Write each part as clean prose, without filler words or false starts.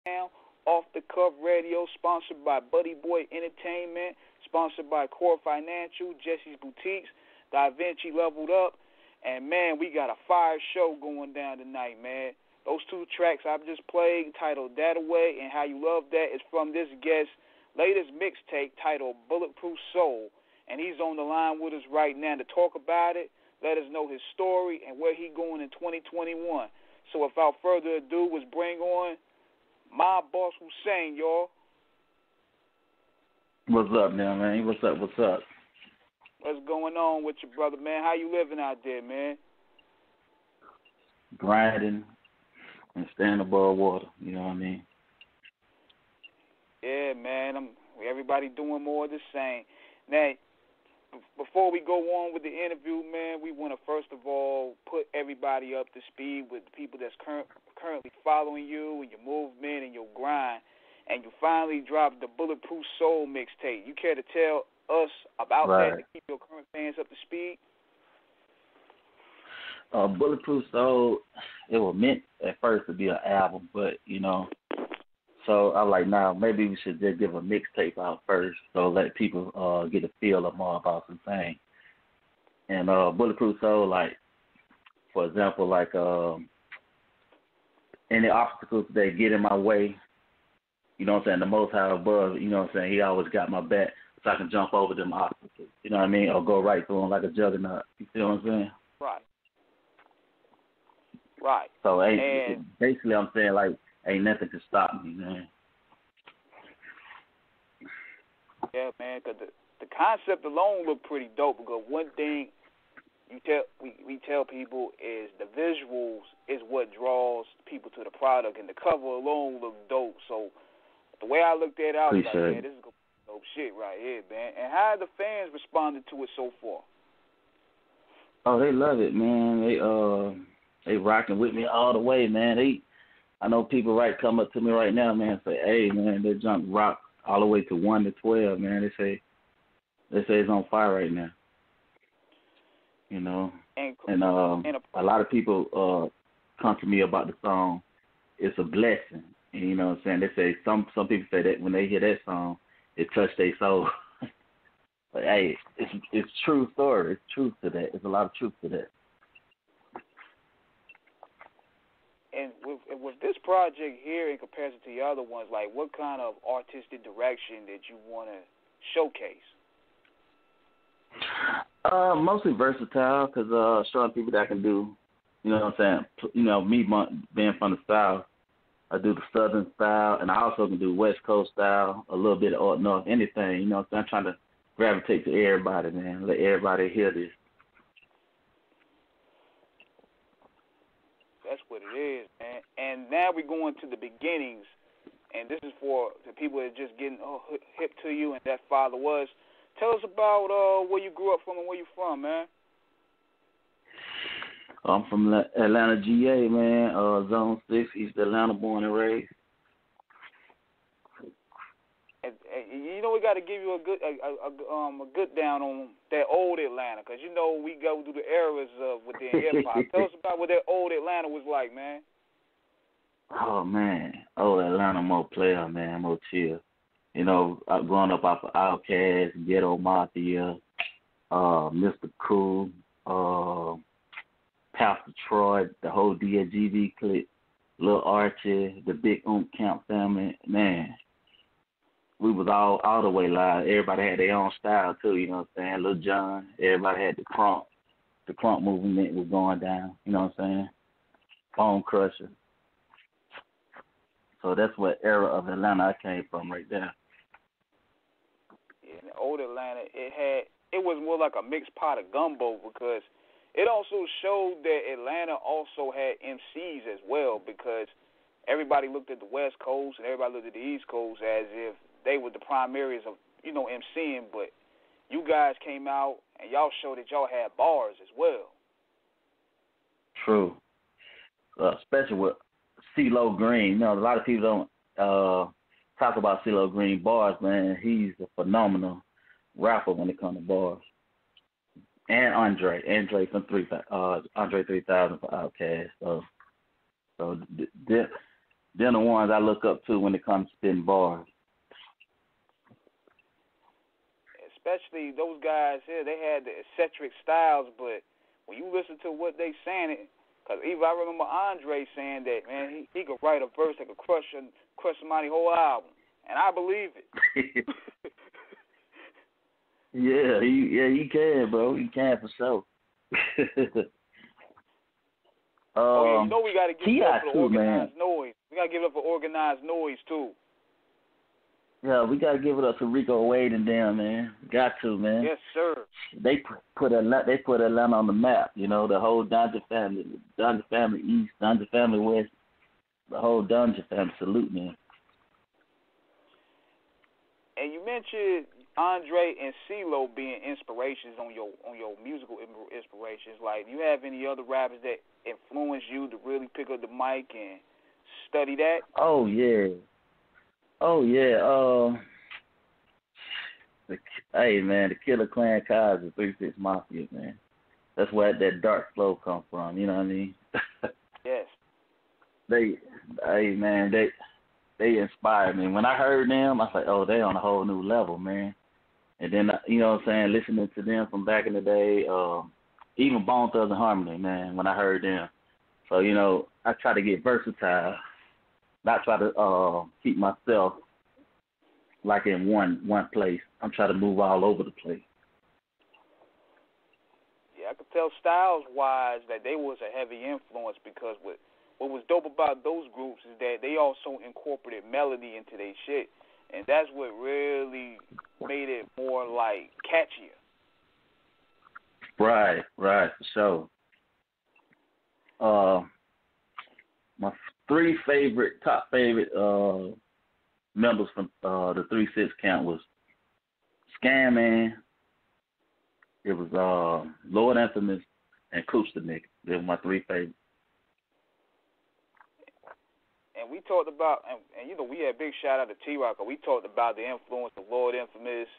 now. Off the Cuff Radio, sponsored by Buddy Boy Entertainment, sponsored by Core Financial, Jesse's Boutiques, Da Vinci Leveled Up, and man, we got a fire show going down tonight, man. Those two tracks I've just played, titled That Away and How You Love That, is from this guest's latest mixtape titled Bulletproof Soul, and he's on the line with us right now to talk about it, let us know his story, and where he going in 2021. So without further ado, let's bring on my boss Hussien, y'all. What's up now, man? What's up? What's up? What's going on with you, brother, man? How you living out there, man? Grinding and staying above water, you know what I mean? Yeah, man. Everybody doing more of the same. Now, before we go on with the interview, man, we want to first of all put everybody up to speed with the people that's currently following you and your movement and your grind. And you finally dropped the Bulletproof Soul Mixtape. You care to tell us about that to keep your current fans up to speed? Bulletproof Soul, it was meant at first to be an album, but, you know, so I like, now maybe we should just give a mixtape out first, so let people get a feel of more about some things. And Bulletproof Soul, like, for example, like any obstacles that get in my way, you know what I'm saying, the Most High above, you know what I'm saying, he always got my back so I can jump over them obstacles, you know what I mean, or go right through them like a juggernaut, you feel what I'm saying? Right. Right. So basically I'm saying, like, ain't nothing to stop me, man. Yeah, man, because the concept alone looked pretty dope, because one thing we tell people is the visuals is what draws people to the product, and the cover alone looked dope. So the way I looked at it, I was like, man, this is dope shit right here, man. And how have the fans responded to it so far? Oh, they love it, man. They rocking with me all the way, man. I know people come up to me right now, man, and say, hey, man, they jump rock all the way to 1 to 12, man. They say it's on fire right now. You know, and a lot of people come to me about the song. It's a blessing, and you know what I'm saying. They say some people say that when they hear that song, it touched their soul. But hey, it's true story. It's truth to that. There's a lot of truth to that. And with this project here, in comparison to the other ones, like, what kind of artistic direction that you want to showcase? Mostly versatile, because showing people that I can do, you know what I'm saying. You know, me being from the South, I do the Southern style, and I also can do West Coast style, a little bit of North, anything. You know what I'm saying. I'm trying to gravitate to everybody, man. Let everybody hear this. That's what it is, man. And now we're going to the beginnings, and this is for the people that are just getting hip to you and that father was. Tell us about where you grew up from and where you from, man. I'm from Atlanta, GA, man. Zone 6, East Atlanta, born and raised. And you know, we got to give you a good down on that old Atlanta, because you know we go through the eras of within hip hop. Tell us about what that old Atlanta was like, man. Oh man, old Atlanta, more player, man, more chill. You know, growing up off of Outkast, Ghetto Mafia, Mr. Cool, Pastor Troy, the whole DLGV clique, Lil Archie, the Big Camp family, man. We was all the way live. Everybody had their own style too, you know what I'm saying? Lil Jon, everybody had the crunk. The crunk movement was going down, you know what I'm saying? Bone Crusher. So that's what era of Atlanta I came from right there. Yeah, the old Atlanta, it was more like a mixed pot of gumbo, because it also showed that Atlanta also had MCs as well, because everybody looked at the West Coast and everybody looked at the East Coast as if they were the prime areas of, you know, MCing, but you guys came out and y'all showed that y'all had bars as well. True. Especially with CeeLo Green. You know, a lot of people don't talk about CeeLo Green bars, man. He's a phenomenal rapper when it comes to bars. And Andre from Andre 3000 for Outkast. So They're the ones I look up to when it comes to spitting bars. Especially those guys here, they had the eccentric styles, but when you listen to what they saying, because even I remember Andre saying that, man, he could write a verse that could crush somebody's whole album, and I believe it. he can, bro. He can for sure. You know we got to give it up for the organized man. noise. We got to give it up for organized noise, too. Yeah, we got to give it up to Rico Wade and them, man. Got to, man. Yes, sir. They put Atlanta on the map, you know, the whole Dungeon family East, Dungeon family West, the whole Dungeon family. Salute, man. And you mentioned Andre and CeeLo being inspirations on your musical inspirations. Like, do you have any other rappers that influenced you to really pick up the mic and study that? Oh yeah. Hey man, the Killer Clan Kazi, 3-6 Mafia, man. That's where that dark flow come from. You know what I mean? Yes. They inspired me. When I heard them, I was like, oh, they on a whole new level, man. And then, you know what I'm saying, listening to them from back in the day, even Bone Thugs and Harmony, man, when I heard them. So, you know, I try to get versatile, not try to keep myself like in one place. I'm trying to move all over the place. Yeah, I could tell styles-wise that they was a heavy influence because what was dope about those groups is that they also incorporated melody into their shit, and that's what really made it more, like, catchier. Right, for sure. My top favorite members from the 3-6 camp was Scanman. It was Lord Infamous and Koopstanik. They were my three favorites. And we talked about, and you know, we had big shout out to T-Rock. We talked about the influence of Lord Infamous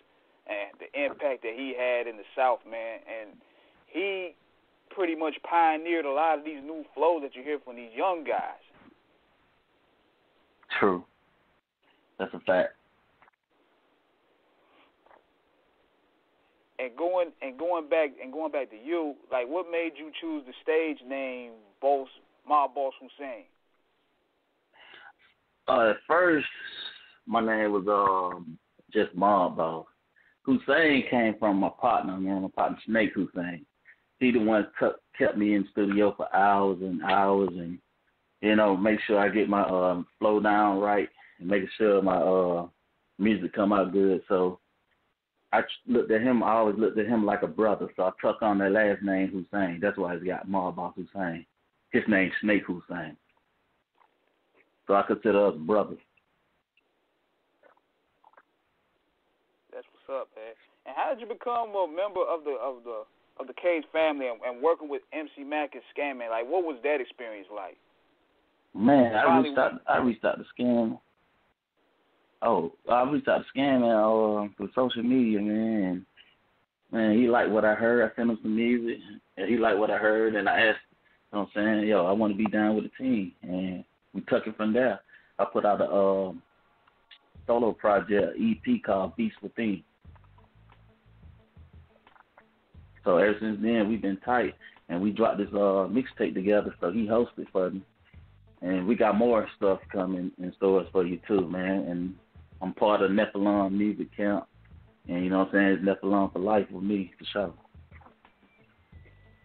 and the impact that he had in the South, man. And he pretty much pioneered a lot of these new flows that you hear from these young guys. True. That's a fact. And going back to you, like, what made you choose the stage name Mob Boss Hussien? At first, my name was just Mob Boss. Hussein came from my partner, man, my partner Snake Hussein. He the one kept me in the studio for hours and hours, and you know, make sure I get my flow down right and making sure my music come out good. So I looked at him. I always looked at him like a brother. So I took on that last name Hussein. That's why he's got Mob Boss Hussein. His name's Snake Hussein. So I consider us brothers. That's what's up, man. And how did you become a member of the Cage family and working with MC Mac and Scanman? Like, what was that experience like? Man, I reached out to Scan. I reached out to Scanman through social media, man. Man, he liked what I heard. I sent him some music, and he liked what I heard. And I asked, you know what I'm saying, I want to be down with the team, and we took it from there. I put out a solo project, EP called Beast Within. So ever since then, we've been tight, and we dropped this mixtape together, so he hosted for me. And we got more stuff coming in stores for you, too, man. And I'm part of Nephilim Music Camp, and you know what I'm saying, it's Nephilim for life with me, for sure.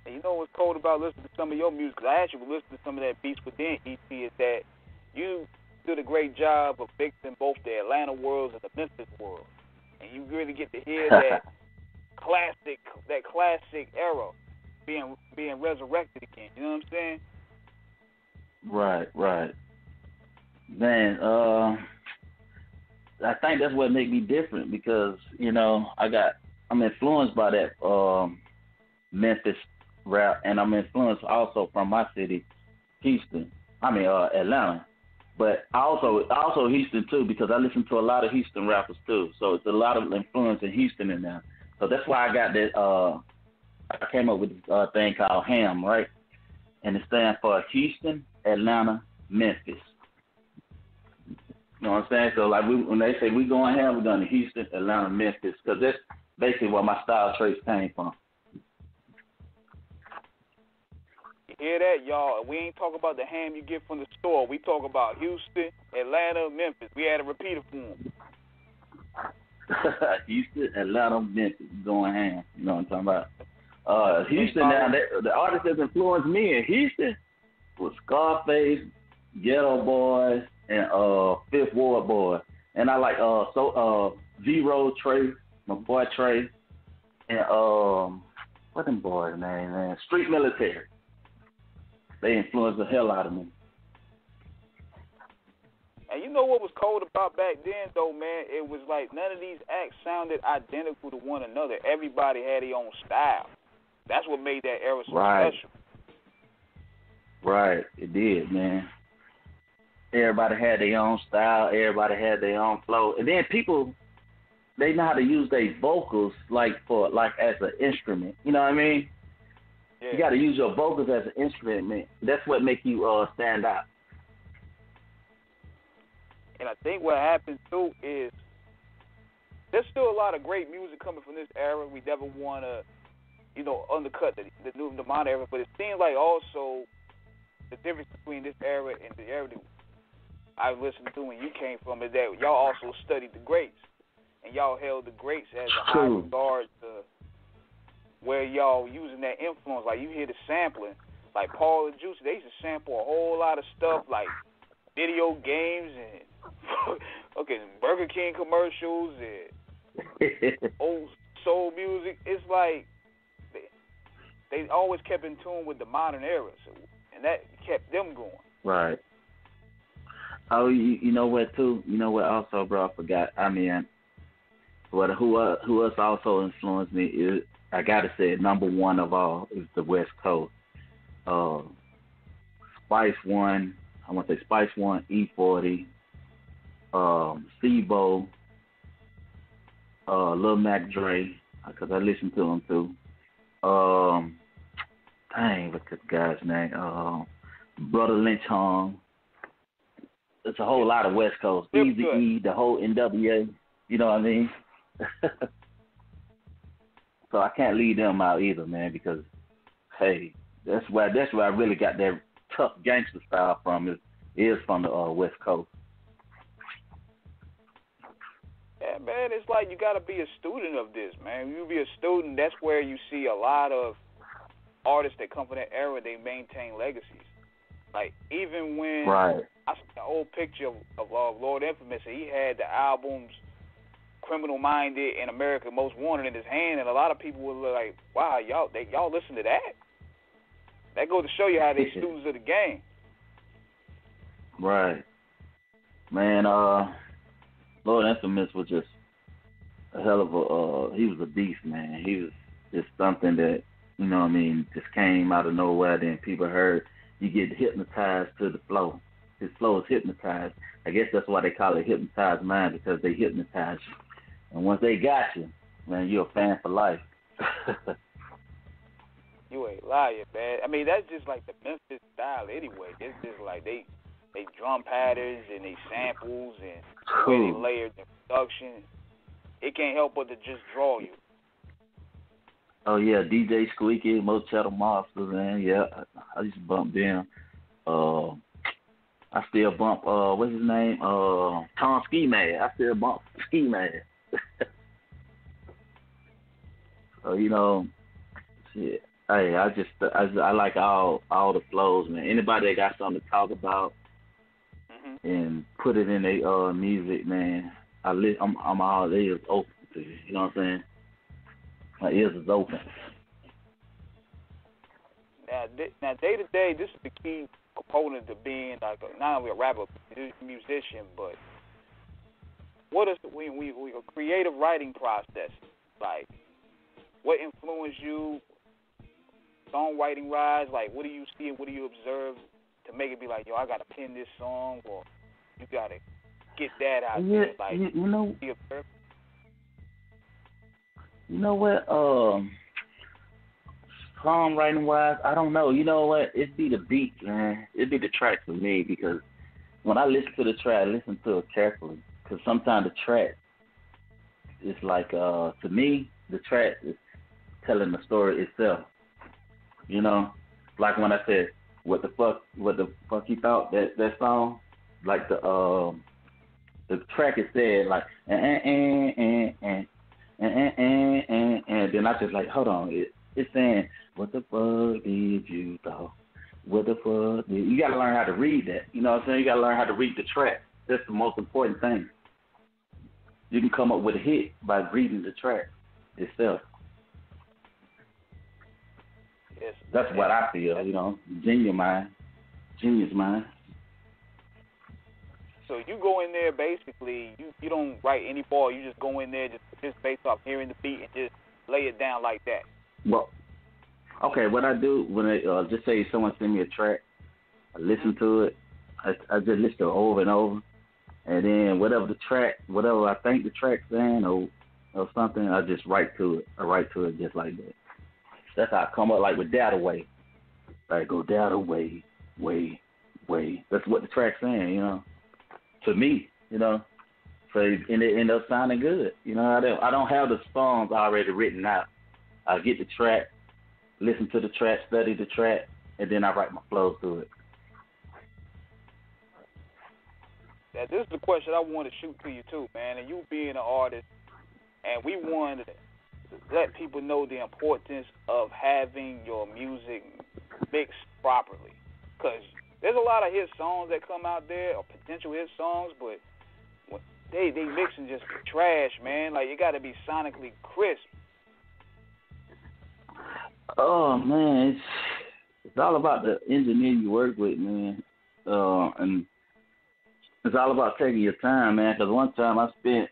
And you know what's cool about listening to some of your music, because I actually listened to some of that Beast Within EP, is that you did a great job of mixing both the Atlanta worlds and the Memphis world. And you really get to hear that classic era being resurrected again. You know what I'm saying? Right. Man, I think that's what makes me different because, you know, I'm influenced by that Memphis rap, and I'm influenced also from my city, Atlanta. But also Houston too, because I listen to a lot of Houston rappers too. So it's a lot of influence in Houston in there. So that's why I got that. I came up with this thing called HAM, right? And it stands for Houston, Atlanta, Memphis. You know what I'm saying? So like when they say we going ham, we're going to Houston, Atlanta, Memphis, because that's basically where my style traits came from. You hear that, y'all? We ain't talking about the ham you get from the store. We talk about Houston, Atlanta, Memphis. We had a repeater for them. Houston, Atlanta, Memphis, going ham. You know what I'm talking about? Houston now, the artist that influenced me in Houston was Scarface, Ghetto Boys, and Fifth Ward Boy. And I like Zero, Trey, my boy Trey, and what them boys' name, man? Street Military. They influenced the hell out of me. And you know what was cold about back then, though, man? It was like none of these acts sounded identical to one another. Everybody had their own style. That's what made that era so special. Right, it did, man. Everybody had their own style. Everybody had their own flow. And then people, they know how to use their vocals like as an instrument. You know what I mean? Yeah. You got to use your vocals as an instrument, man. That's what makes you stand out. And I think what happens, too, is there's still a lot of great music coming from this era. We never want to, undercut the modern era. But it seems like also the difference between this era and the era that I listened to when you came from is that y'all also studied the greats. And y'all held the greats as a high regard to where y'all using that influence. Like, you hear the sampling. Like, Paul and Juicy, they used to sample a whole lot of stuff, like video games and Burger King commercials and old soul music. It's like they always kept in tune with the modern era, and that kept them going. Right. Oh, you know what too? You know what also, bro? I forgot. I mean, who else also influenced me is, I gotta say, number one of all is the West Coast. Spice One. I want to say Spice One, E40, Steve-O, Lil Mac Dre, because I listen to him too. What's this guy's name? Brother Lynch Hong. It's a whole lot of West Coast. Eazy-E, the whole NWA. You know what I mean? So I can't leave them out either, man, because hey, that's where I really got that tough gangster style from, is from the West Coast. Yeah, man, it's like you got to be a student of this, man. When you be a student, that's where you see a lot of artists that come from that era, they maintain legacies. Like, even when I saw an old picture of Lord Infamous, and he had the albums Criminal Minded and America Most Wanted in his hand, and a lot of people were like, wow, y'all listen to that? That goes to show you how they students of the game. Right. Man, Lord Infamous was just a hell of a, he was a beast, man. He was just something that, you know what I mean, just came out of nowhere. Then people heard, you get hypnotized to the flow. His flow is hypnotized. I guess that's why they call it hypnotized mind, because they hypnotize you. And once they got you, man, you're a fan for life. You ain't lying, man. I mean, that's just like the Memphis style anyway. It's just like they drum patterns and they samples and the way they layered the production. It can't help but to just draw you. Oh, yeah, DJ Squeaky, Motel Monsters, man. Yeah, I used to bump them. I still bump, what's his name? Tom Ski Man. I still bump Ski Man. So, you know, shit. Hey, I like all the flows, man. Anybody that got something to talk about and put it in their music, man, I'm all ears open to you. You know what I'm saying? My ears is open. Now, day to day, this is the key component to being like not only a rapper, musician, but what is we a creative writing process? Like, what influenced you? Songwriting rise, like, what do you see and what do you observe to make it be like, yo, I gotta pin this song, or you gotta get that out there? Like, you know what? Songwriting wise, I don't know. You know what? It'd be the beat, man. It'd be the track for me, because when I listen to the track, I listen to it carefully because sometimes the track is like, to me, the track is telling the story itself. You know, like when I said, what the fuck he thought that song, like the track is said like and then I just like, hold on, it's saying, what the fuck did you thought? What the fuck did you gotta learn how to read that? You know what I'm saying? You gotta learn how to read the track. That's the most important thing. You can come up with a hit by reading the track itself. Yes, that's what I feel, you know. Genius mind. So you go in there basically, you don't write any ball. You just go in there just based off hearing the beat and just lay it down like that. Well, okay, what I do when just say someone send me a track, I listen to it. I just listen to it over and over, and then whatever I think the track's saying or something, I just write to it. I write to it just like that. That's how I come up, like with Doubt Away. Like, go doubt away, way. That's what the track's saying, you know. To me, you know. So and it end up sounding good. You know, I don't have the songs already written out. I get the track, listen to the track, study the track, and then I write my flows to it. Now, this is the question I want to shoot to you too, man. And you being an artist, and we want to let people know the importance of having your music mixed properly. Because there's a lot of hit songs that come out there, or potential hit songs, but they mixing just trash, man. Like, it got to be sonically crisp. Oh, man, it's all about the engineer you work with, man. And it's all about taking your time, man, because one time I spent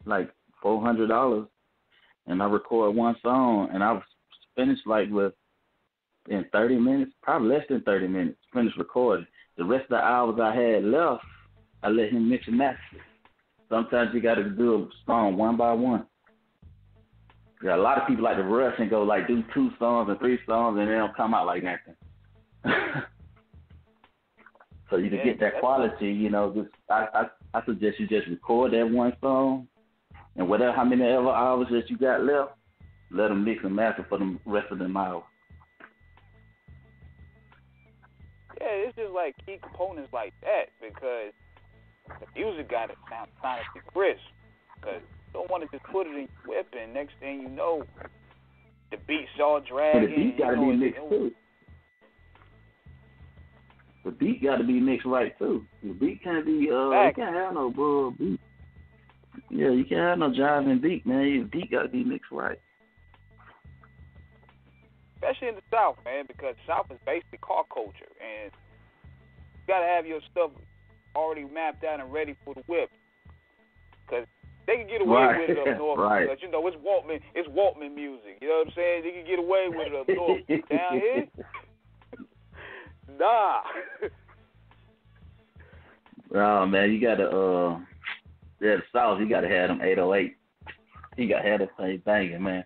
like $400 and I recorded one song, and I was finished like in 30 minutes, probably less than 30 minutes, finished recording. The rest of the hours I had left, I let him mix and master. Sometimes you got to do a song one by one. Yeah, a lot of people like to rush and go like do 2 songs and 3 songs, and they don't come out like nothing. So you can get that quality, you know. Just I suggest you just record that one song, and how many ever hours that you got left, let them mix and master for the rest of them hours. Yeah, it's just like key components like that, because the music got to sound sonically crisp. Because you don't want to just put it in your whip, and next thing you know, the beat's all dragging. And the beat got to be mixed too. The beat got to be mixed right too. The beat can't be you can't have no bull beat. Yeah, you can't have no jiving beat, man. Your beat got to be mixed right. Especially in the South, man, because the South is basically car culture, and you got to have your stuff already mapped out and ready for the whip. Because they can get away with it up north, because, you know, it's Waltman music. You know what I'm saying? They can get away with it up north. Down here, nah. Oh, man, you got to, the South, you got to have them 808. You got to have that same thing, man.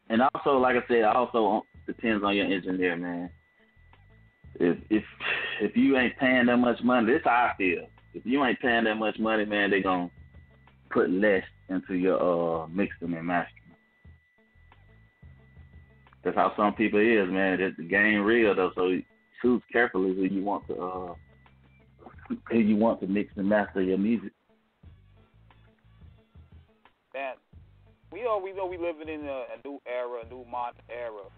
And also, like I said, also depends on your engineer, man. If you ain't paying that much money, this is how I feel. If you ain't paying that much money, man, they gonna put less into your mixing and mastering. That's how some people is, man. The game real though, so choose carefully who you want to mix and master your music. Man, we know we living in a new era, a new modern era.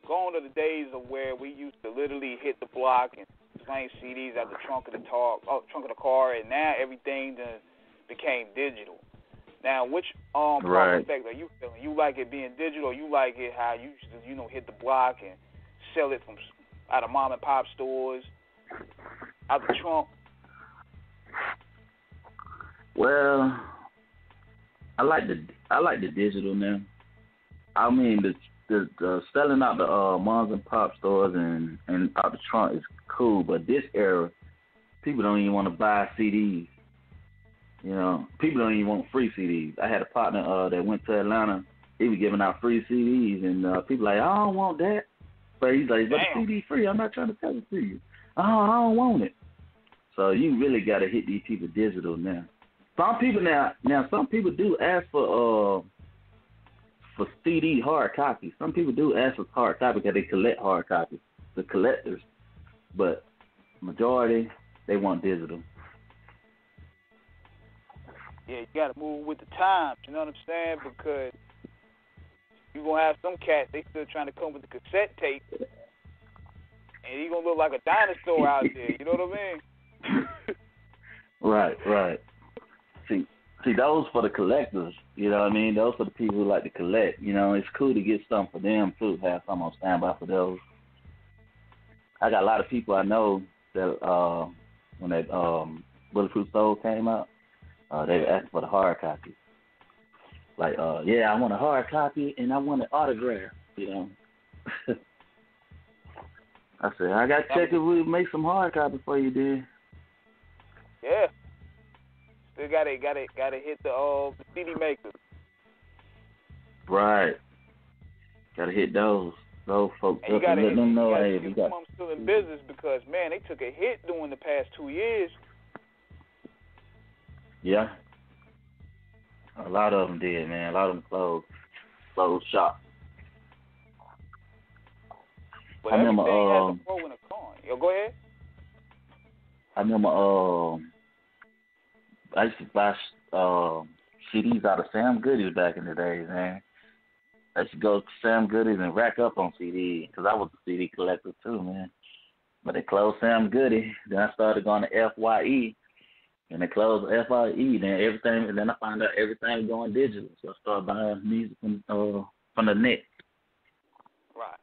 Gone are the days of where we used to literally hit the block and slang CDs out the trunk of the car, and now everything became digital. Now, which effect are you feeling? You like it being digital, or you like it how you just, hit the block and sell it from out of mom and pop stores, out the trunk? Well, I like the digital now. I mean, the selling out the moms and pop stores and out the trunk is cool, but this era, people don't even want to buy CDs. You know, people don't even want free CDs. I had a partner that went to Atlanta he was giving out free CDs, and people like, I don't want that. But he's like, but the CD free. I'm not trying to sell it to you. Oh, I don't want it. So you really got to hit these people digital now. Some people some people do ask for CD hard copies. Some people do ask for hard copies because they collect hard copies, the collectors. But majority, they want digital. Yeah, you got to move with the times, you know what I'm saying? Because you're going to have some cats, they still trying to come with the cassette tape, and you're going to look like a dinosaur out there, you know what I mean? Right. See, those for the collectors, you know what I mean? Those for the people who like to collect. You know, it's cool to get something for them, too, have something on standby for those. I got a lot of people I know that when that Bulletproof Soul came out, they asked for the hard copy. Like, I want a hard copy and I want an autograph, you know. I said, I got to check if we make some hard copies for you, dude. Yeah. Still gotta hit the CD makers. Right. Gotta hit those folks up and let them know, hey, we got. I'm still in business because, man, they took a hit during the past 2 years. Yeah. A lot of them did, man. A lot of them closed shop. But everything has a pro and a con. Yo, go ahead. I remember I used to buy CDs out of Sam Goody's back in the day, man. I used to go to Sam Goody's and rack up on CDs because I was a CD collector too, man. But they closed Sam Goody. Then I started going to FYE, and they closed FYE. Then I found out everything going digital. So I started buying music from the net. Right.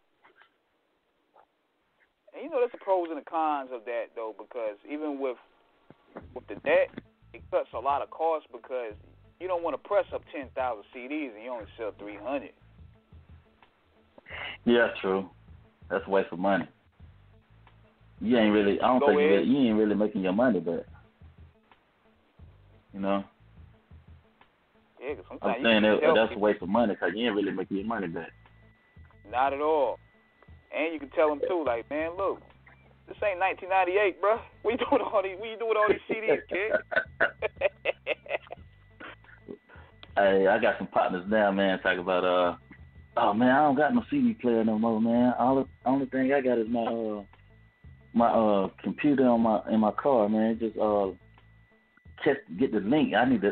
And you know, there's the pros and the cons of that, though, because even with the net, it cuts a lot of costs because you don't want to press up 10,000 CDs and you only sell 300. Yeah, true. That's a waste of money. You ain't really. I don't think you ain't really making your money back. You know. Yeah, because sometimes I'm saying that's a waste of money because you ain't really making your money back. Not at all. And you can tell them too, like, man, look, this ain't 1998, bro. What you doing with all these CDs, kid? Hey, I got some partners now, man. Talk about oh man, I don't got no CD player no more, man. Only thing I got is my computer in my car, man. Just get the link. I need the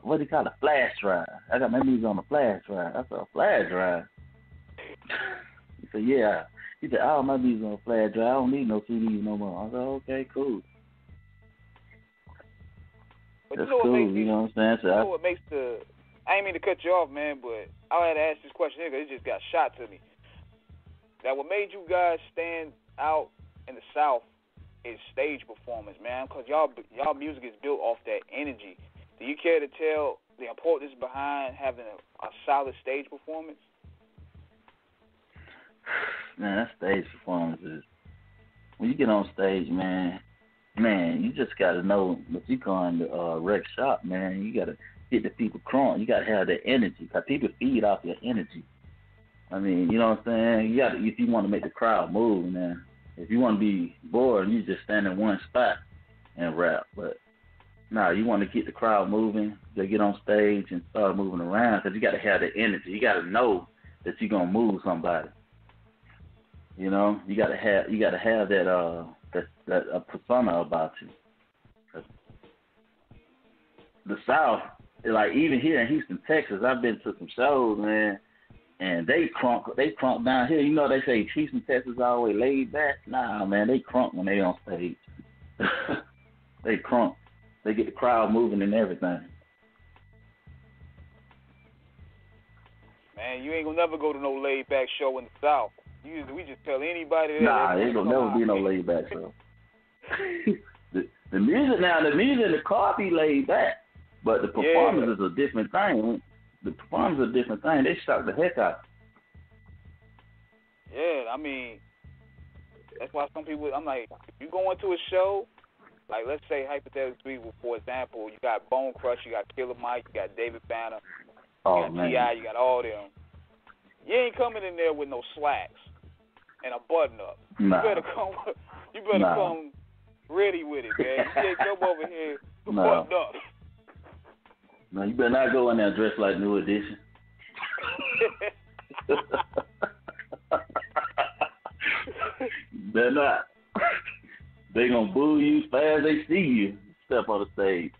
what do you call it, flash drive. I got my music on the flash drive. I said, a flash drive. He said, yeah. He said, all my music on a flash drive. I don't need no CDs no more. I said, okay, cool. But that's you know cool. You know what I'm saying? So you know what makes I ain't mean to cut you off, man, but I had to ask this question here because it just got shot to me. That what made you guys stand out in the South is stage performance, man, because y'all music is built off that energy. Do you care to tell the importance behind having a solid stage performance? Man, that stage performance is, when you get on stage, man, you just got to know what you call the rec shop, man. You got to get the people crunk. You got to have that energy because people feed off your energy. I mean, you know what I'm saying? You got to, if you want to make the crowd move, man. If you want to be bored, you just stand in one spot and rap. But no, you want to get the crowd moving. They get on stage and start moving around because you got to have the energy. You got to know that you're gonna move somebody. You know, you got to have that persona about you. The South, like even here in Houston, Texas, I've been to some shows, man, and they crunk down here. You know, they say Houston, Texas always laid back. Nah, man, they crunk when they on stage. They crunk. They get the crowd moving and everything. Man, you ain't gonna never go to no laid back show in the South. We just tell anybody that. Nah, ain't gonna never be no laid back show. the music in the car be laid back, but the performance is a different thing. The performance is a different thing. They shock the heck out. Yeah, I mean, that's why some people, I'm like, if you go into a show, like let's say hypothetically, for example, you got Bone Crush, you got Killer Mike, you got David Banner, Oh, you got man. T.I., you got all them. You ain't coming in there with no slacks and a button up. Nah. You better come ready with it, man. You can't come over here buttoned up. No, you better not go in there dressed like New Edition. Better not. They gonna boo you as fast as they see you step on the stage.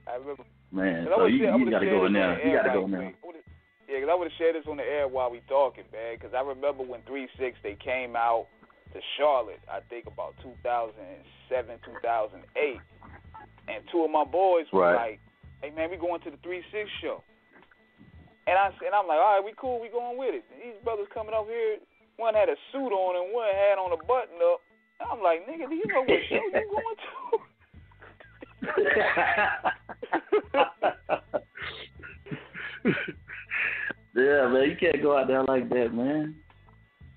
I remember. Man, so you gotta go in there. You gotta go in there. Yeah, because I would have shared this on the air while we talking, man. Because I remember when 3-6 they came out to Charlotte, I think about 2007, 2008, and two of my boys were like, "Hey man, we going to the 3-6 show." And I'm like, "All right, we cool, we going with it." These brothers coming up here, one had a suit on and one had on a button up. And I'm like, "Nigga, do you know what show you going to?" Yeah, man, you can't go out there like that, man.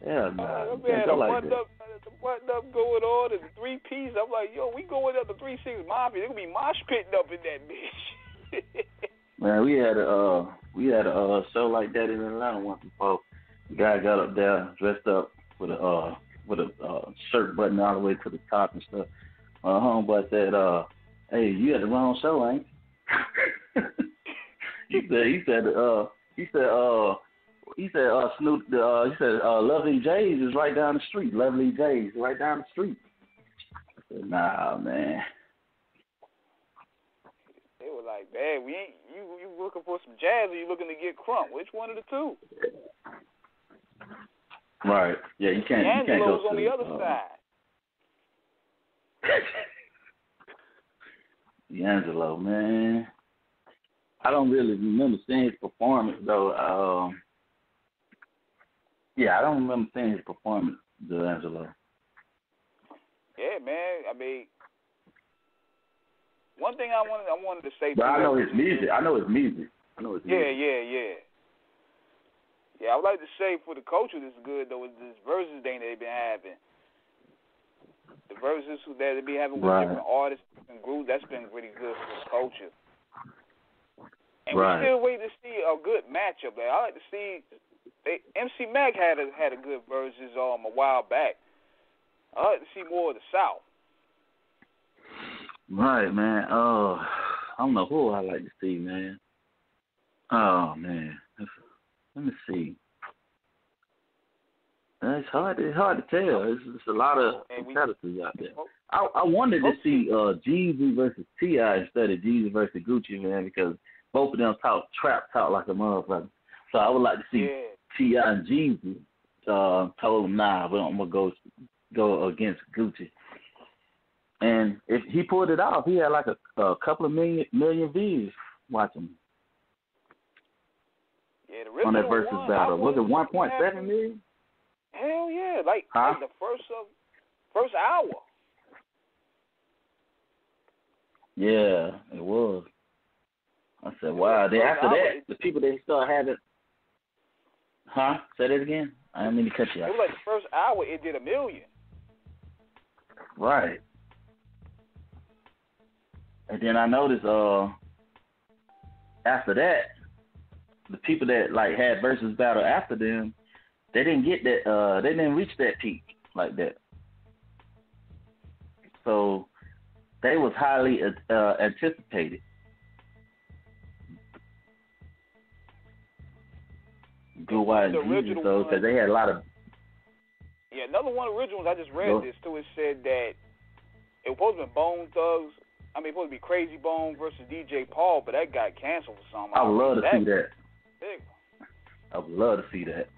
Yeah, man. You can't go like that. The button up going on and the 3-piece. I'm like, yo, we going up the 3-6 Mafia. They're gonna be mosh pitting up in that bitch. Man, we had a show like that in Atlanta once before. The guy got up there dressed up with a shirt button all the way to the top and stuff. My homeboy said, "Hey, you had the wrong show, ain't you?" He said, Snoop. He said, Lovely J's is right down the street. Lovely J's right down the street. I said, nah, man. They were like, man, we ain't you looking for some jazz or you looking to get crunk? Which one of the two? Right. Yeah, you can't go D'Angelo's on the other side. D'Angelo, man. I don't really remember seeing his performance though. I don't remember seeing his performance, D'Angelo. Yeah, man. I mean, one thing I wanted to say. But I know his music. Yeah. Yeah, I would like to say for the culture that's good though is this versus thing they've been having. The verses that they be having with different artists and groups, that's been really good for the culture. And we still wait to see a good matchup there. I like to see MC Mac had a good versus a while back. I like to see more of the South. Right, man. I don't know who I like to see, man. Oh man, let me see. It's hard to tell. It's a lot of competitors out there. I wanted to see Jeezy versus T.I. instead of Jeezy versus Gucci, man, because both of them talk like a motherfucker. So I would like to see T.I. and Jeezy. Told him, nah, I'm gonna go against Gucci. And if he pulled it off, he had like a couple of million views watching him. Yeah, the on that versus battle. Was it 1.7 million? Hell yeah, like the first hour. Yeah, it was. I said, wow. Then after that, the people they start having. Say that again. I didn't mean to cut you off. It was like the first hour, it did 1 million. Right. And then I noticed after that, the people that like had versus battle after them, they didn't get that. They didn't reach that peak like that. So they was highly anticipated. Go Wide Jesus, though, because they had a lot of. Yeah, another one of the originals. I just read this too. It said that it was supposed to be Bone Thugs. I mean, it was supposed to be Crazy Bone versus DJ Paul, but that got canceled for something. I would love to see that. Big. I would love to see that.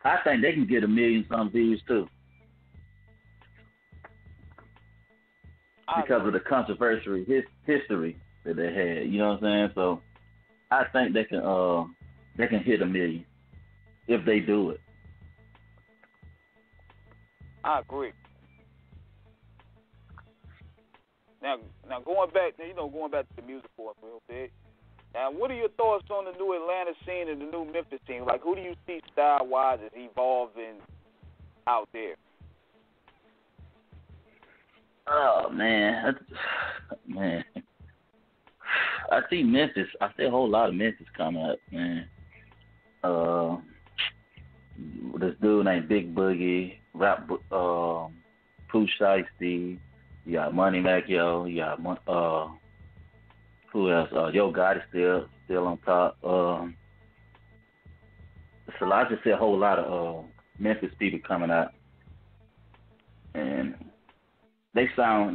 I think they can get 1 million some views too. Because of the controversial history that they had, you know what I'm saying? So I think they can hit 1 million if they do it. I agree. Now going back to the music for us real big. Now, what are your thoughts on the new Atlanta scene and the new Memphis scene? Like, who do you see style-wise as evolving out there? Oh man, man. I see Memphis. I see a whole lot of Memphis coming up, man. This dude named Big Boogie, Pooh Shiesty. You got Money Mac Yo. You got who else? Yo Gotti still on top. So I just see a whole lot of Memphis people coming out, and they sound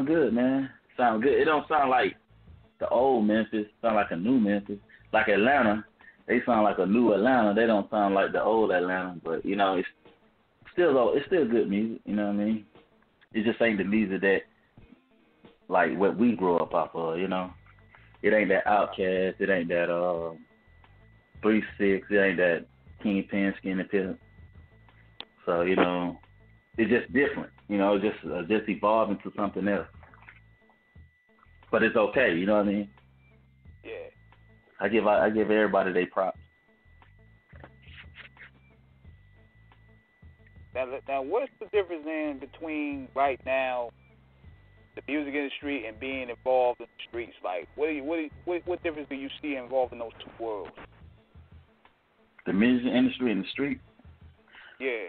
good, man. Sound good. It don't sound like the old Memphis. Sound like a new Memphis. Like Atlanta, they sound like a new Atlanta. They don't sound like the old Atlanta. But you know, it's still good music. You know what I mean? It just ain't the music that like what we grew up off of. You know, it ain't that Outkast. It ain't that 3-6. It ain't that Kingpin, Skinny Pimp. So you know, it's just different. You know, just evolving to something else. But it's okay. You know what I mean? Yeah. I give everybody their props. Now, what's the difference in between right now the music industry and being involved in the streets? Like, what difference do you see involved in those two worlds? The music industry and the street? Yeah.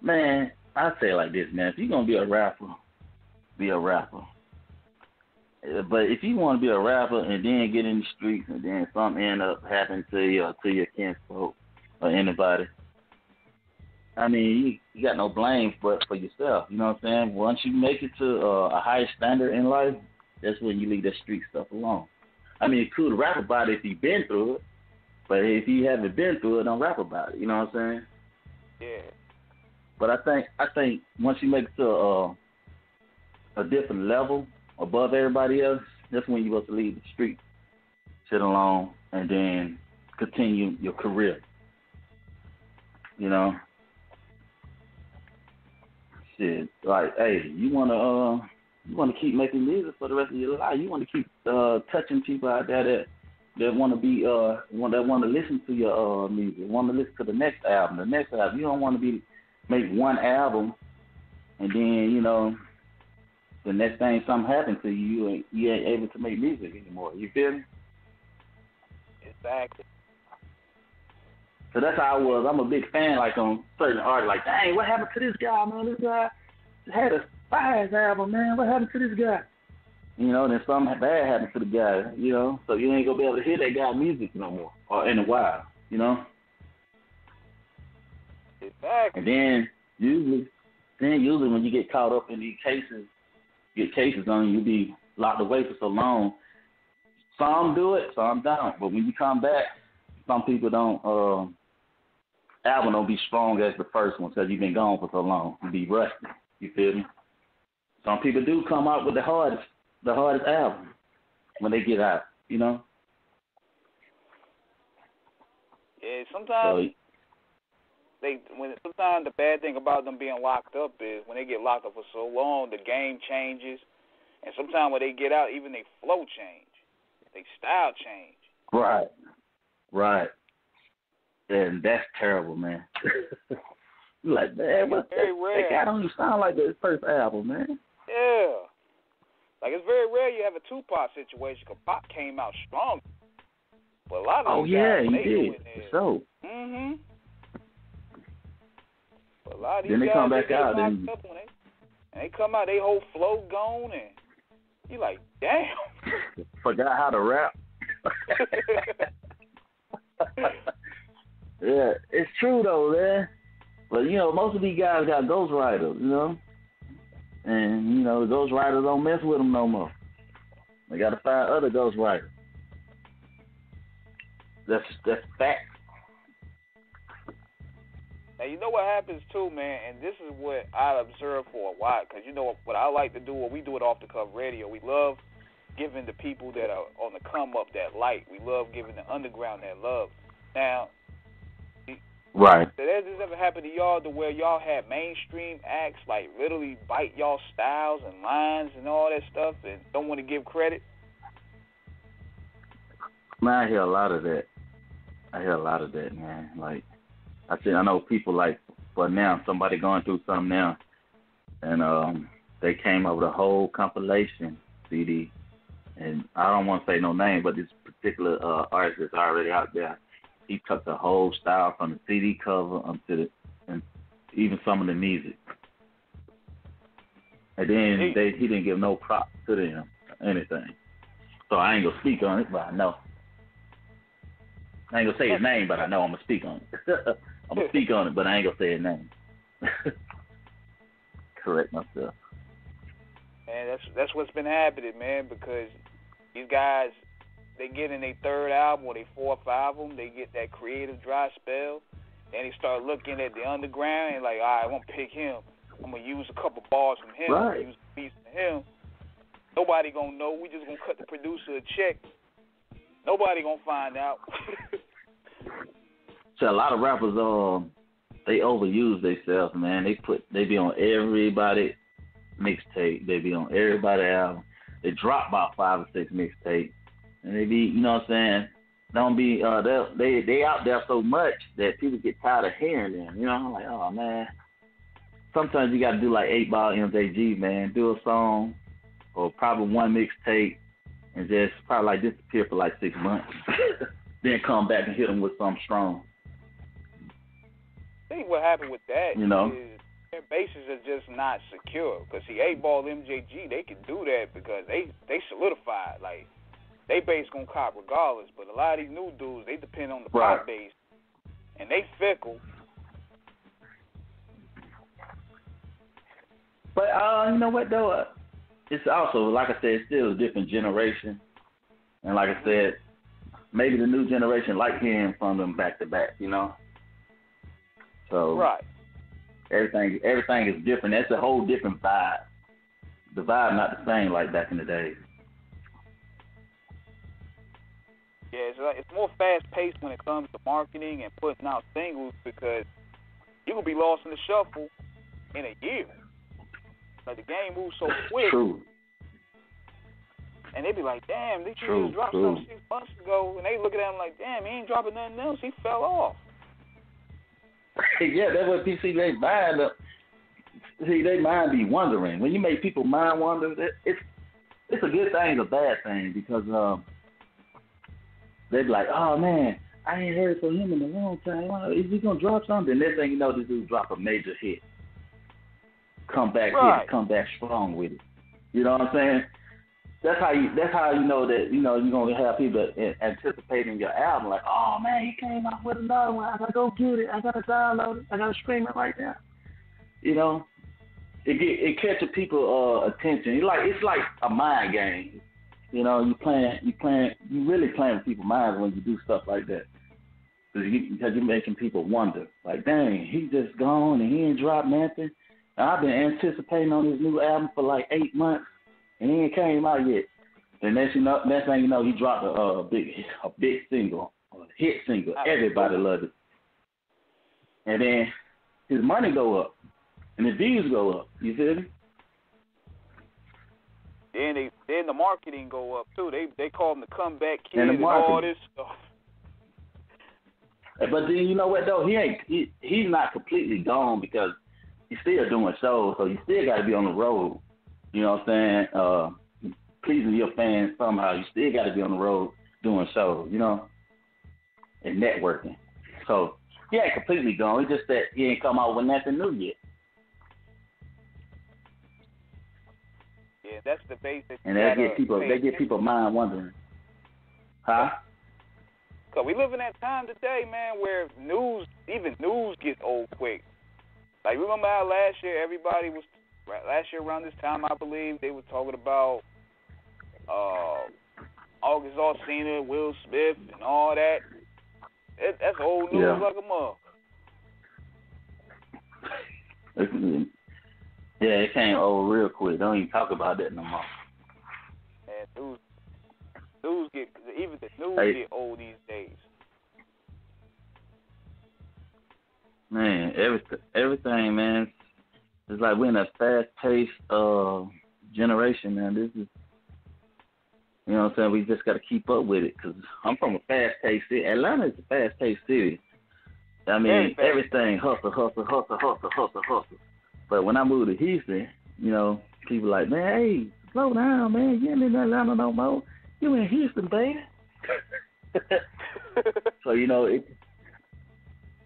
Man, I say it like this, man. If you're gonna be a rapper, be a rapper. But if you want to be a rapper and then get in the streets and then something end up happening to you or to your kinfolk or anybody, I mean, you got no blame but for yourself. You know what I'm saying? Once you make it to a higher standard in life, that's when you leave that street stuff alone. I mean, it's cool to rap about it if you've been through it, but if you haven't been through it, don't rap about it. You know what I'm saying? Yeah. But I think once you make it to a different level above everybody else, that's when you're supposed to leave the street shit alone and then continue your career. You know? Shit. Like, hey, you wanna keep making music for the rest of your life. You wanna keep touching people out there that wanna be that wanna listen to your music, wanna listen to the next album. You don't wanna make one album and then, you know, the next thing something happens to you, you ain't able to make music anymore. You feel me? Exactly. So that's how I was. I'm a big fan, like, on certain artists. Like, dang, what happened to this guy, man? This guy had a fire album, man. What happened to this guy? You know, then something bad happened to the guy, you know? So you ain't going to be able to hear that guy's music no more, or in a while, you know? Exactly. And then usually when you get caught up in these cases, on you be locked away for so long. Some do it, some don't. But when you come back, some people don't. Album don't be strong as the first one because you've been gone for so long. You be rusty. You feel me? Some people do come out with the hardest album when they get out. You know. Yeah, sometimes. Sometimes the bad thing about them being locked up is when they get locked up for so long, the game changes, and sometimes when they get out, even their flow change, their style change. Right, and that's terrible, man. You're like, man, that guy don't even sound like his first album, man. Yeah, like it's very rare you have a Tupac situation because Pac came out strong, but a lot of these guys, he did. So. Mhm. A lot of these then they guys, come back out and they come out, they whole flow gone, and you like, damn. Forgot how to rap. Yeah, it's true though, man. But you know, most of these guys got ghostwriters, you know, and you know, the ghostwriters don't mess with them no more. They got to find other ghostwriters. That's fact. Now, you know what happens, too, man, and this is what I observed for a while, because you know what I like to do, when we do it off the cuff radio, we love giving the people that are on the come up that light. We love giving the underground that love. Now, right. Has this ever happened to y'all to where y'all had mainstream acts, like, literally bite y'all styles and lines and all that stuff and don't want to give credit? Man, I hear a lot of that. Man. Like, I know people like, for now, somebody going through something now, and they came up with a whole compilation CD. And I don't want to say no name, but this particular artist is already out there. He took the whole style from the CD cover and even some of the music. And then he didn't give no props to them or anything. So I ain't gonna speak on it, but I know. I ain't gonna say his name, but I know I'm gonna speak on it. I'm gonna speak on it, but I ain't gonna say his name. Correct myself. Man, that's what's been happening, man, because these guys, they get in their third album or their fourth album, they get that creative dry spell, and they start looking at the underground and like, all right, I want to pick him. I'm going to use a couple bars from him. Right. I'm going to use a piece from him. Nobody going to know. We just going to cut the producer a check. Nobody going to find out. So a lot of rappers, they overuse themselves, man. They be on everybody mixtape. They be on everybody album. They drop about 5 or 6 mixtapes. And they be, you know what I'm saying, don't be, they out there so much that people get tired of hearing them. You know, I'm like, oh, man. Sometimes you got to do like 8 Ball MJG, man. Do a song or probably one mixtape and just probably like disappear for like 6 months. Then come back and hit them with something strong. I think what happened with that is their bases are just not secure. Because, see, 8 Ball MJG, they can do that because they solidified. Like, they base going to cop regardless. But a lot of these new dudes, they depend on the pop base. And they fickle. But you know what, though? It's also, like I said, it's still a different generation. And like I said, maybe the new generation like hearing from them back to back, you know? So everything is different. That's a whole different vibe. The vibe not the same like back in the day. Yeah, it's more fast-paced when it comes to marketing and putting out singles because you will be lost in the shuffle in a year. Like, the game moves so quick. True. And they be like, damn, they just dropped something 6 months ago. And they look at them like, damn, he ain't dropping nothing else. He fell off. Yeah, that's what PC they mind up. See, they mind be wondering. When you make people mind wonder, it's a good thing, it's a bad thing, because they be like, oh man, I ain't heard from him in a long time. Is he gonna drop something? Next thing you know, this dude drop a major hit. Come back strong with it. You know what I'm saying? That's how you know that you're gonna have people anticipating your album. Like, oh man, he came out with another one. I gotta go get it. I gotta download it. I gotta stream it right now. You know, it catches people attention. It's like a mind game. You know, you really playing with people's minds when you do stuff like that. Because you're making people wonder. Like, dang, he just gone and he ain't dropped nothing. I've been anticipating on his new album for like 8 months, and he ain't came out yet. And next thing you know, he dropped a big single, a hit single. Everybody loved it. And then his money go up, and his views go up. You feel me? Then the marketing go up too. They call him the comeback kid and all this stuff. But then you know what though? He's not completely gone because he's still doing shows, so you still got to be on the road. You know what I'm saying? Pleasing your fans somehow. You still got to be on the road doing shows, you know, and networking. So he ain't completely gone. It's just that he ain't come out with nothing new yet. Yeah, that's the basic. And they get people mind wondering. Huh? Cause we live in that time today, man, where news gets old quick. Like, remember how last year around this time, I believe, they were talking about August Alsina, Will Smith, and all that. That's old news like a mug. Yeah, it came old real quick. Don't even talk about that no more. Man, the news get old these days. Man, everything, man. It's like we're in a fast-paced generation, man. This is, you know what I'm saying? We just got to keep up with it because I'm from a fast-paced city. Atlanta is a fast-paced city. I mean, everything hustle. But when I moved to Houston, you know, people like, man, hey, slow down, man. You ain't in Atlanta no more. You in Houston, baby. So you know,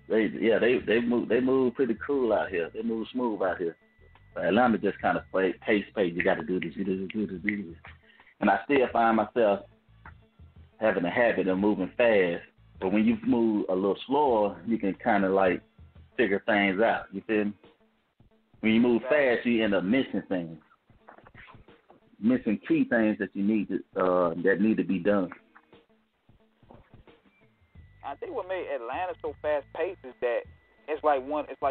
they move pretty cool out here. They move smooth out here. But Atlanta just kind of pace. You got to do this, do this. And I still find myself having a habit of moving fast. But when you move a little slower, you can kind of like figure things out. You feel me? When you move fast, you end up missing things, missing key things that you need to that need to be done. I think what made Atlanta so fast paced is that it's like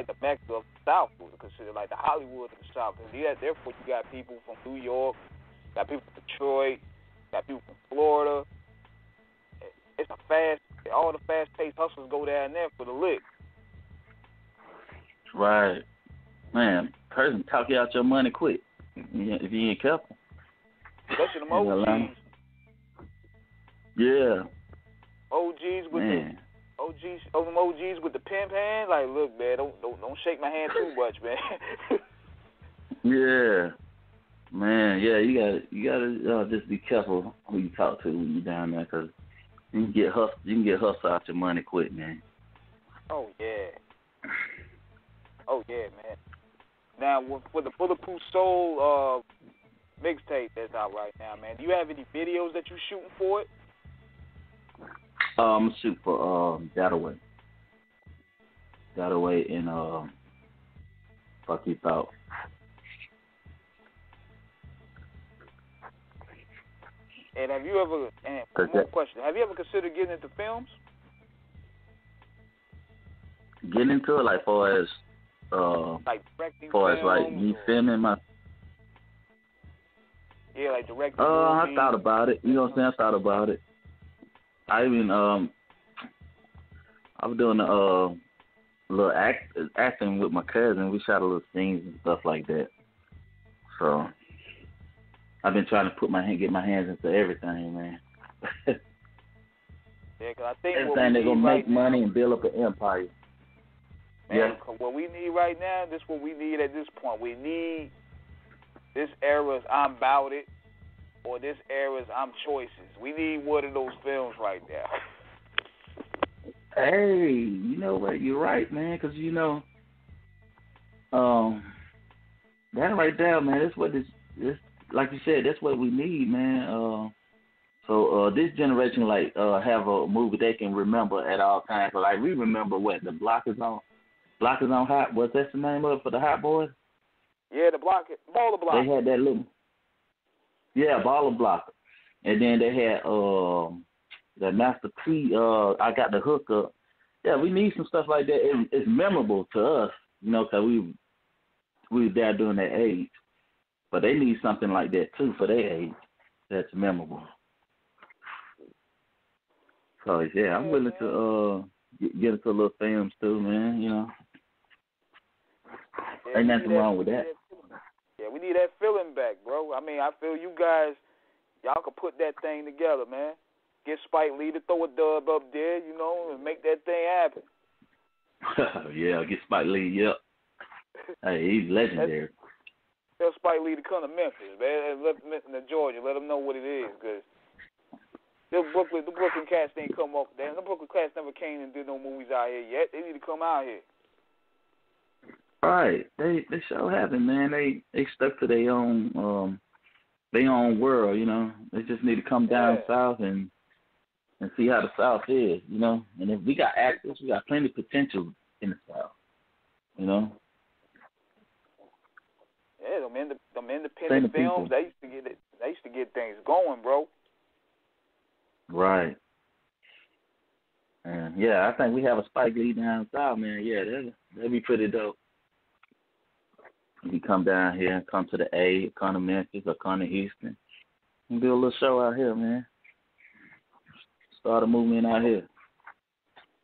the Mecca of the South, considered like the Hollywood of the South. And therefore you got people from New York, got people from Detroit, got people from Florida. It's all the fast paced hustlers go down there for the lick. Right. Man, person talk you out your money quick if you ain't careful. Especially them OGs. Yeah. OGs with them OGs with the pimp hand. Like, look, man, don't shake my hand too much, man. Yeah, man. Yeah, you gotta just be careful who you talk to when you're down there, cause you can get hustled out your money quick, man. Oh yeah, man. Now for the Bulletproof Soul mixtape that's out right now, man. Do you have any videos that you shooting for it? I'm shoot for Gataway and Fuck You Thought. And have you ever? And one more question: have you ever considered getting into films? Getting into it, like far as like directing far as like me filming my. Yeah, like directing. I thought about it. You know what I'm saying? I thought about it. I even I was doing a little acting with my cousin. We shot a little scenes and stuff like that. So I've been trying to get my hands into everything, man. Yeah, cause I think everything that's gonna make money and build up an empire. Man, yeah. What we need right now, this is what we need at this point. We need this era's I'm About It, or this era's I'm Choices. We need one of those films right now. Hey, you know what? You're right, man. Because that right there, man. That's what this. Like you said, that's what we need, man. So this generation, like, have a movie they can remember at all times. So, like, we remember what the Block is on Hot. What's that the name of it for the Hot Boys? Yeah, Baller Block. They had that little. Yeah, Baller Block, and then they had the Master P. I Got the Hook Up. Yeah, we need some stuff like that. It's memorable to us, because we were there during that age. But they need something like that too for their age. That's memorable. So yeah, I'm willing to get into little films too, man. Yeah, ain't nothing wrong with that. Yeah, we need that feeling back, bro. I mean, I feel you guys, y'all can put that thing together, man. Get Spike Lee to throw a dub up there, and make that thing happen. Yeah, get Spike Lee. Yep. Hey, he's legendary. Tell Spike Lee to come to Memphis, man, and to Georgia. Let them know what it is, because the Brooklyn cats ain't come up there. The Brooklyn cats never came and did no movies out here yet. They need to come out here. Right. They sure haven't, man. They stuck to their own world, They just need to come down south and see how the South is, And if we got actors, we got plenty of potential in the South, Yeah, them independent films, they used to get things going, bro. Right. And yeah, I think we have a Spike Lee down south, man. Yeah, that'd be pretty dope. You come down here and come to the A, come to Memphis, or come to Houston, and do a little show out here, man. Start a movement out here.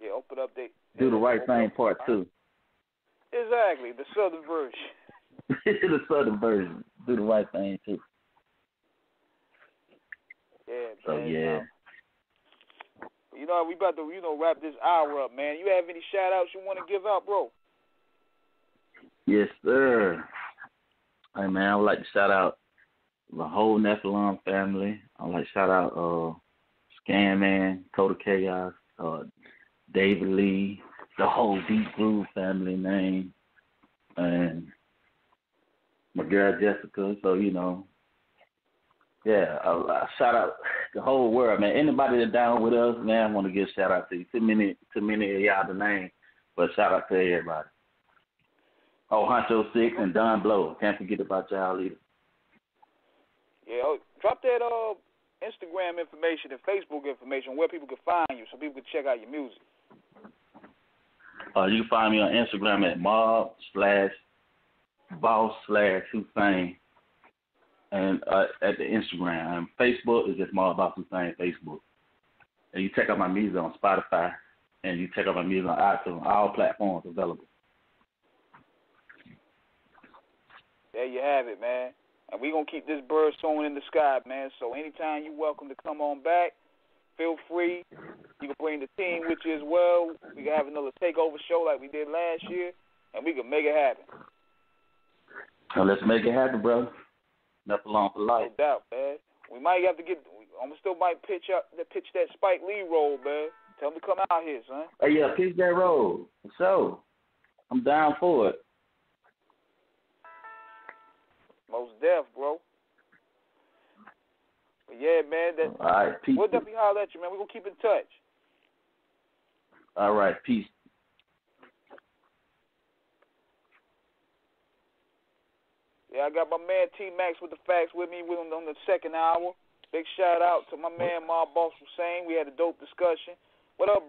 Yeah, open up. Do the right thing, part 2. Exactly, the Southern version. The Southern version. Do the right thing too. Yeah. So man, yeah. We about to wrap this hour up, man. You have any shout outs you want to give out, bro? Yes, sir. Hey, man, I would like to shout out the whole Nephilim family. I would like to shout out Scan Man, Total Chaos, David Lee, the whole Deep Groove family name, and my girl Jessica. So, you know, yeah, I shout out the whole world, man. Anybody that's down with us, man, I want to give a shout out to you. Too many of y'all to name, but shout out to everybody. Oh, Honcho 6 and Don Blow. Can't forget about y'all either. Yeah, drop that Instagram information and Facebook information where people can find you so people can check out your music. You can find me on Instagram at mob/boss/Hussien. And at the Instagram. Facebook is just Mob Boss Hussien Facebook. And you check out my music on Spotify. And you check out my music on iTunes. All platforms available. There you have it, man. And we're going to keep this bird soaring in the sky, man. So anytime you're welcome to come on back, feel free. You can bring the team with you as well. We can have another takeover show like we did last year, and we can make it happen. So let's make it happen, brother. Nothing long for life. No doubt, man. We might have to I still might pitch that Spike Lee role, man. Tell him to come out here, son. Hey, yeah, pitch that role. For sure. I'm down for it. Most deaf, bro. But yeah, man, all right, peace. We'll definitely holler at you, man. We're going to keep in touch. All right, peace. Yeah, I got my man T-Max with the facts with me on the second hour. Big shout out to my man Mob Boss Hussien. We had a dope discussion. What up,